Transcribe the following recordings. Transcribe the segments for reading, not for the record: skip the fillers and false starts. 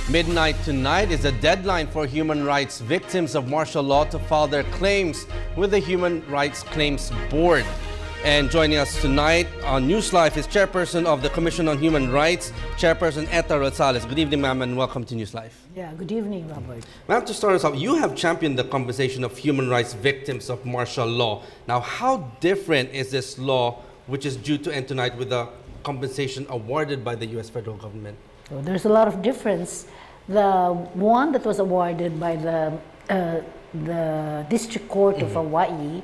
Midnight tonight is the deadline for human rights victims of martial law to file their claims with the Human Rights Claims Board. And joining us tonight on NewsLife is Chairperson of the Commission on Human Rights, Chairperson Etta Rosales. Good evening, ma'am, and welcome to NewsLife. Yeah, good evening, Robert. Ma'am, to start us off, you have championed the compensation of human rights victims of martial law. Now, how different is this law, which is due to end tonight, with the compensation awarded by the U.S. federal government? So there's a lot of difference. The one that was awarded by the District Court of Hawaii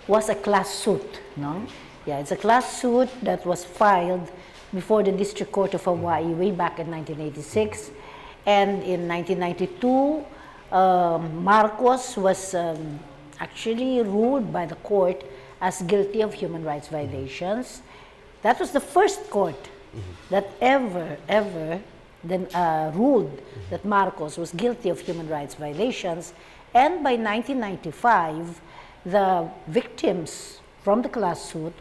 was a class suit, no? Yeah, it's a class suit that was filed before the District Court of Hawaii way back in 1986. And in 1992, Marcos was actually ruled by the court as guilty of human rights violations. That was the first court that ever ruled that Marcos was guilty of human rights violations. And by 1995, the victims from the class suit,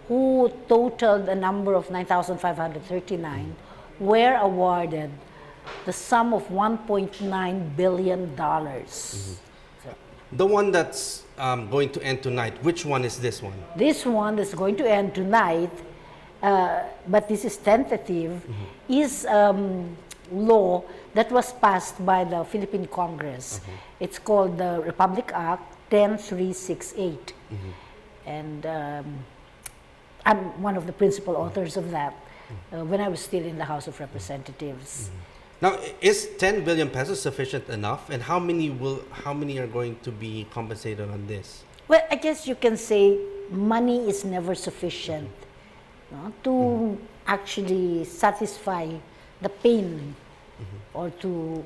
who totaled a number of 9,539, were awarded the sum of $1.9 billion. The one that's going to end tonight, which one is this one? This one that's going to end tonight, but this is tentative, is law that was passed by the Philippine Congress. It's called the Republic Act 10368. And I'm one of the principal authors of that when I was still in the House of Representatives. Now, is 10 billion pesos sufficient enough? And how many are going to be compensated on this? Well, I guess you can say money is never sufficient, no, to actually satisfy the pain or to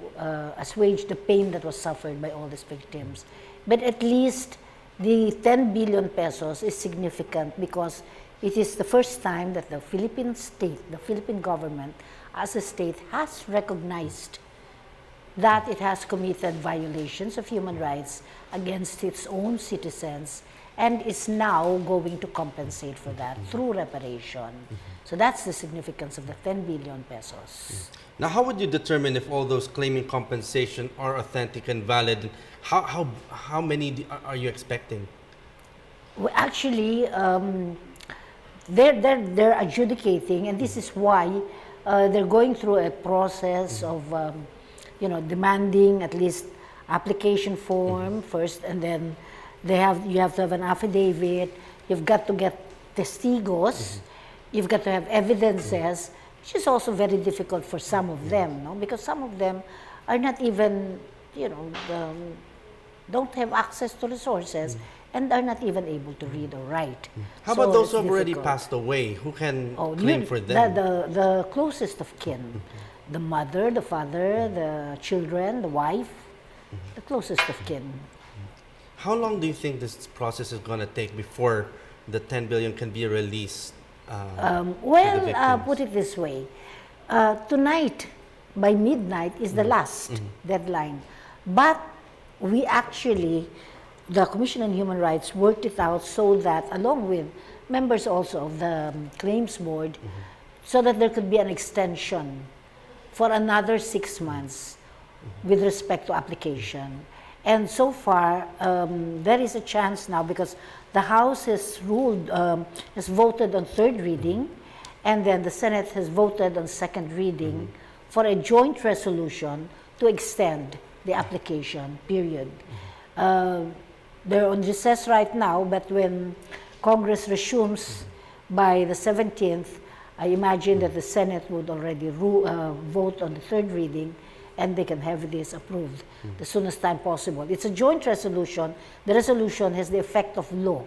assuage the pain that was suffered by all these victims. But at least the 10 billion pesos is significant because it is the first time that the Philippine state, the Philippine government, as a state, has recognized that it has committed violations of human rights against its own citizens and is now going to compensate for that through reparation. So that's the significance of the 10 billion pesos. Now, how would you determine if all those claiming compensation are authentic and valid? How many are you expecting? Well, actually, they're adjudicating, and this is why they're going through a process of, demanding at least application form first, and then you have to have an affidavit. You've got to get testigos. You've got to have evidences, which is also very difficult for some of them, no? Because some of them are not even, don't have access to resources and are not even able to read or write. How about those who have already passed away? Who can claim for them? The closest of kin, the mother, the father, the children, the wife, the closest of kin. How long do you think this process is going to take before the 10 billion can be released? Put it this way. Tonight, by midnight, is the last deadline. But we actually, the Commission on Human Rights, worked it out so that, along with members also of the Claims Board, so that there could be an extension for another 6 months with respect to application. And so far, there is a chance now because the House has voted on third reading, and then the Senate has voted on second reading for a joint resolution to extend the application period. They're on recess right now, but when Congress resumes by the 17th, I imagine that the Senate would already vote on the third reading, and they can have this approved the soonest time possible. It's a joint resolution. The resolution has the effect of law.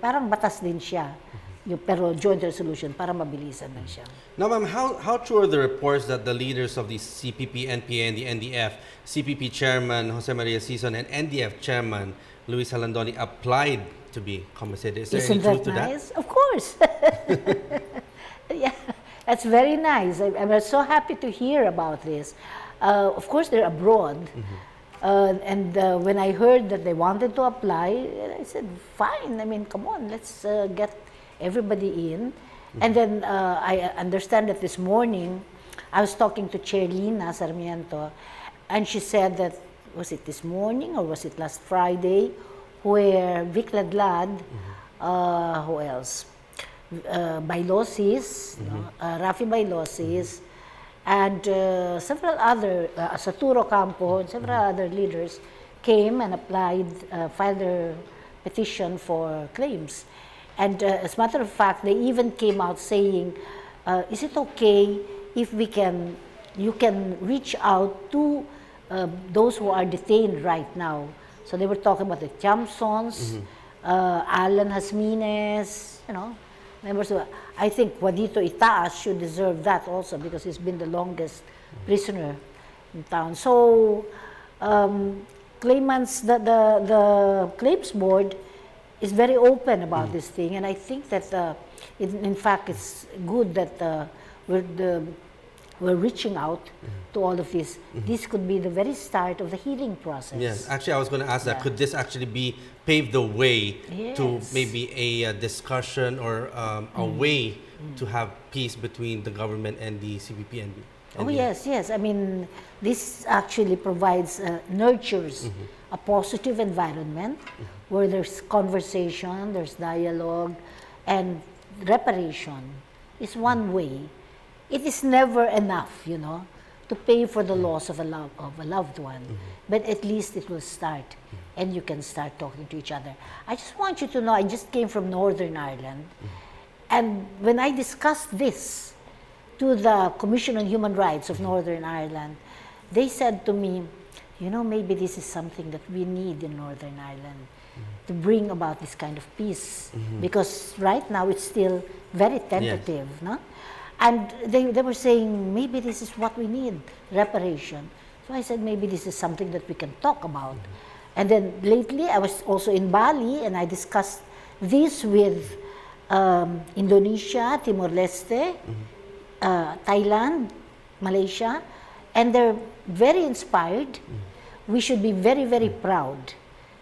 Parang batas din siya. Pero joint resolution, para mabilisan lang siya. Now, ma'am, how true are the reports that the leaders of the CPPNPA and the NDF, CPP Chairman Jose Maria Sison and NDF Chairman Luis Halandoni applied to be compensated? Is there any truth to nice? Of course. Yeah. That's very nice. I'm so happy to hear about this. Of course, they're abroad. When I heard that they wanted to apply, I said, fine. I mean, come on, let's get everybody in. And then I understand that this morning, I was talking to Chair Lina Sarmiento, and she said that, was it this morning or was it last Friday, where Vic Ladlad, who else? Bailosis, no? Rafi Bailosis, and several other, Saturo Campo, and several other leaders came and applied, filed their petition for claims. And as a matter of fact, they even came out saying, is it okay if you can reach out to those who are detained right now? So they were talking about the Chamsons, Alan Hasmines, members of, I think Juanito Itaas should deserve that also because he's been the longest prisoner in town. So claimants, the claims board is very open about this thing, and I think that in fact it's good that we're reaching out to all of this. This could be the very start of the healing process. Yes, actually I was going to ask that, could this actually pave the way to maybe a discussion or a way to have peace between the government and the CPPNP? Oh yes, yes. I mean, this actually provides, nurtures a positive environment where there's conversation, there's dialogue, and reparation is one way. It is never enough, to pay for the loss of a loved one, but at least it will start, and you can start talking to each other. I just want you to know, I just came from Northern Ireland, and when I discussed this to the Commission on Human Rights of Northern Ireland, they said to me, maybe this is something that we need in Northern Ireland to bring about this kind of peace, because right now it's still very tentative, no? And they were saying, maybe this is what we need, reparation. So I said, maybe this is something that we can talk about. And then lately, I was also in Bali, and I discussed this with Indonesia, Timor-Leste, Thailand, Malaysia, and they're very inspired. We should be very, very proud.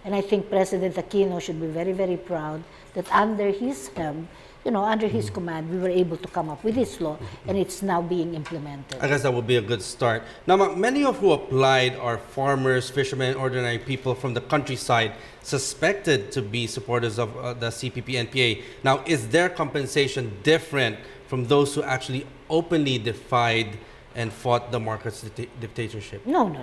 And I think President Aquino should be very, very proud that under his helm, under his command, we were able to come up with this law, and it's now being implemented. I guess that would be a good start. Now, many of who applied are farmers, fishermen, ordinary people from the countryside suspected to be supporters of the CPPNPA. Now, is their compensation different from those who actually openly defied and fought the Marcos dictatorship? No.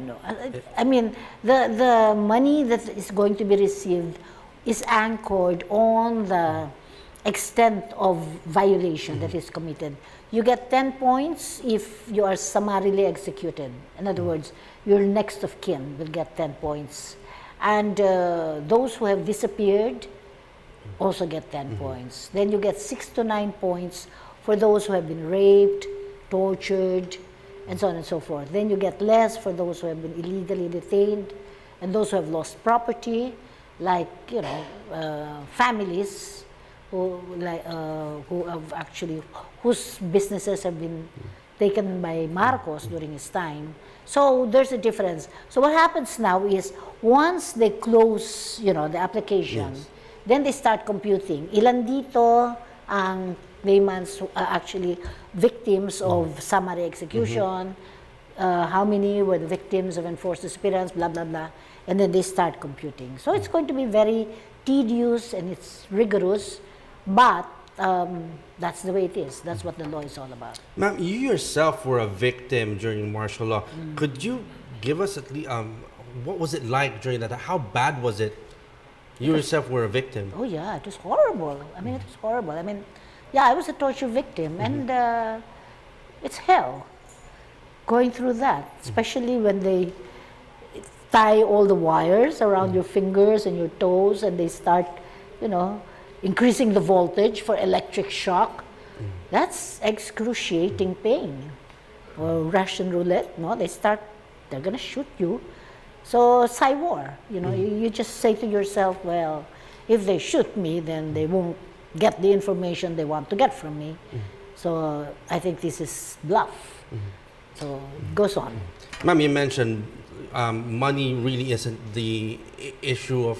I mean, the money that is going to be received is anchored on the extent of violation that is committed. You get 10 points if you are summarily executed. In other words, your next of kin will get 10 points. And those who have disappeared also get 10 points. Then you get 6 to 9 points for those who have been raped, tortured, and so on and so forth. Then you get less for those who have been illegally detained and those who have lost property, like, families who have actually, whose businesses have been taken by Marcos during his time. So there's a difference. So what happens now is once they close, the application, then they start computing. Ilan dito ang claimants actually victims of summary execution, how many were the victims of enforced disappearance, blah, blah, blah. And then they start computing. So it's going to be very tedious and it's rigorous, but that's the way it is. That's what the law is all about. Ma'am, you yourself were a victim during martial law. Could you give us at least, what was it like during that? How bad was it? You yourself were a victim. Oh yeah, it was horrible. I mean, it was horrible. I mean, yeah, I was a torture victim, and it's hell going through that, especially when they tie all the wires around your fingers and your toes, and they start, increasing the voltage for electric shock. That's excruciating pain. Or Russian roulette, they're gonna shoot you. So, war, you just say to yourself, well, if they shoot me, then they won't get the information they want to get from me. So, I think this is bluff. So, it goes on. Ma'am, you mentioned money really isn't the issue of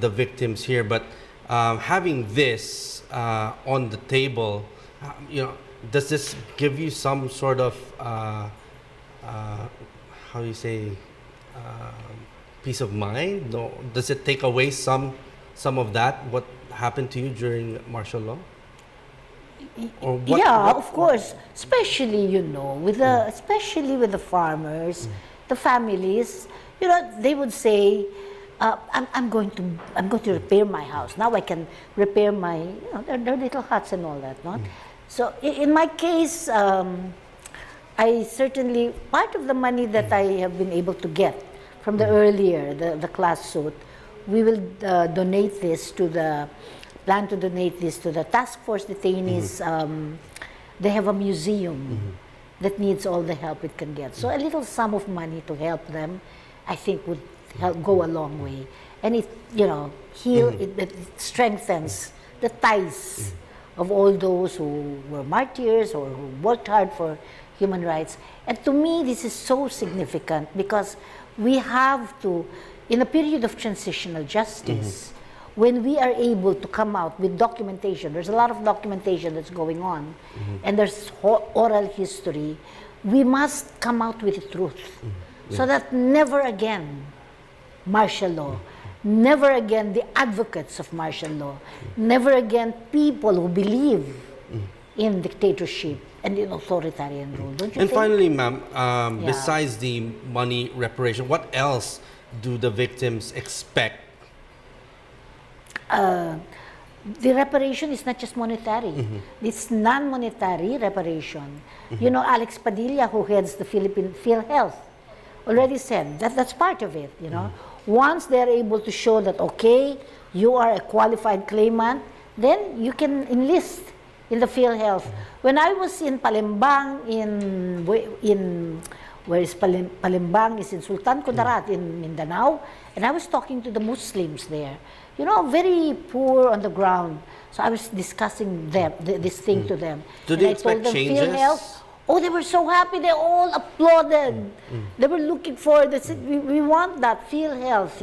the victims here, but having this on the table, does this give you some sort of, how do you say, peace of mind? No, does it take away some of that, what happened to you during martial law? Or what, Of course. Especially, especially with the farmers, the families, they would say, I'm going to repair my house. Now I can repair my, their little huts and all that, no? So in my case, I certainly, part of the money that I have been able to get from the earlier, the class suit, we will donate this to the task force detainees. They have a museum that needs all the help it can get. So a little sum of money to help them, I think would go a long way. And it, it strengthens the ties of all those who were martyrs or who worked hard for human rights. And to me, this is so significant because we have to, in a period of transitional justice, when we are able to come out with documentation, there's a lot of documentation that's going on, and there's oral history, we must come out with the truth. So that never again martial law, never again the advocates of martial law, never again people who believe in dictatorship and in authoritarian rule. Don't you And think? finally, ma'am, besides the money reparation, what else do the victims expect? The reparation is not just monetary. It's non-monetary reparation. You know, Alex Padilla, who heads the Philippine PhilHealth, already said that that's part of it, Once they're able to show that, okay, you are a qualified claimant, then you can enlist in the PhilHealth. When I was in Palembang, where is Palembang? Is in Sultan Kudarat in Mindanao, and I was talking to the Muslims there, very poor on the ground. So I was discussing this thing to them. Do they expect changes? PhilHealth, oh, they were so happy. They all applauded. They were looking for this. We want that PhilHealth,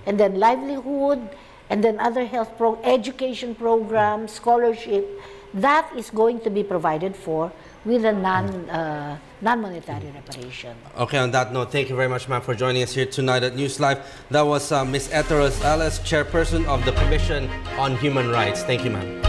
and then livelihood, and then other health education programs, scholarship. That is going to be provided for with a non-monetary reparation. Okay, on that note, thank you very much, ma'am, for joining us here tonight at NewsLife. That was Ms. Etta Rosales, chairperson of the Commission on Human Rights. Thank you, ma'am.